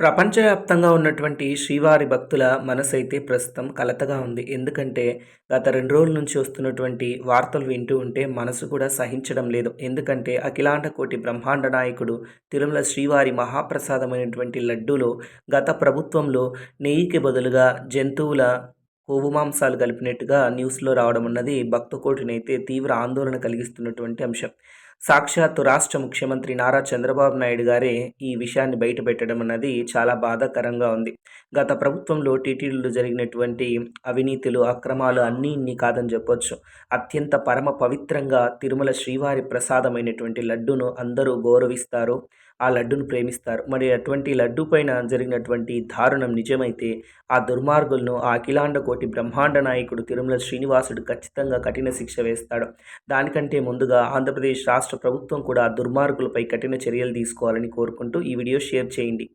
ప్రపంచవ్యాప్తంగా ఉన్నటువంటి శ్రీవారి భక్తుల మనసైతే ప్రస్తుతం కలతగా ఉంది. ఎందుకంటే గత 2 రోజుల నుంచి వస్తున్నటువంటి వార్తలు వింటూ ఉంటే మనసు కూడా సహించడం లేదు. ఎందుకంటే అఖిలాండ కోటి బ్రహ్మాండ నాయకుడు తిరుమల శ్రీవారి మహాప్రసాదమైనటువంటి లడ్డూలో గత ప్రభుత్వంలో నెయ్యికి బదులుగా జంతువుల కొవ్వు మాంసాలు కలిపినట్టుగా న్యూస్‌లో రావడం అన్నది భక్త కోటినైతే తీవ్ర ఆందోళన కలిగిస్తున్నటువంటి అంశం. సాక్షాత్తు రాష్ట్ర ముఖ్యమంత్రి నారా చంద్రబాబు నాయుడు గారే ఈ విషయాన్ని బయటపెట్టడం అన్నది చాలా బాధాకరంగా ఉంది. గత ప్రభుత్వంలో టీటీడీలో జరిగినటువంటి అవినీతులు, అక్రమాలు అన్నీ ఇన్ని కాదని చెప్పొచ్చు. అత్యంత పరమ పవిత్రంగా తిరుమల శ్రీవారి ప్రసాదమైనటువంటి లడ్డూను అందరూ గౌరవిస్తారు. ఆ లడ్డూను ప్రేమిస్తారు. మరి అటువంటి లడ్డూ పైన జరిగినటువంటి దారుణం నిజమైతే ఆ దుర్మార్గులను ఆ అఖిలాండ కోటి బ్రహ్మాండ నాయకుడు తిరుమల శ్రీనివాసుడు ఖచ్చితంగా కఠిన శిక్ష వేస్తాడు. దానికంటే ముందుగా ఆంధ్రప్రదేశ్ రాష్ట్ర ప్రభుత్వం కూడా ఆ దుర్మార్గులపై కఠిన చర్యలు తీసుకోవాలని కోరుకుంటూ ఈ వీడియో షేర్ చేయండి.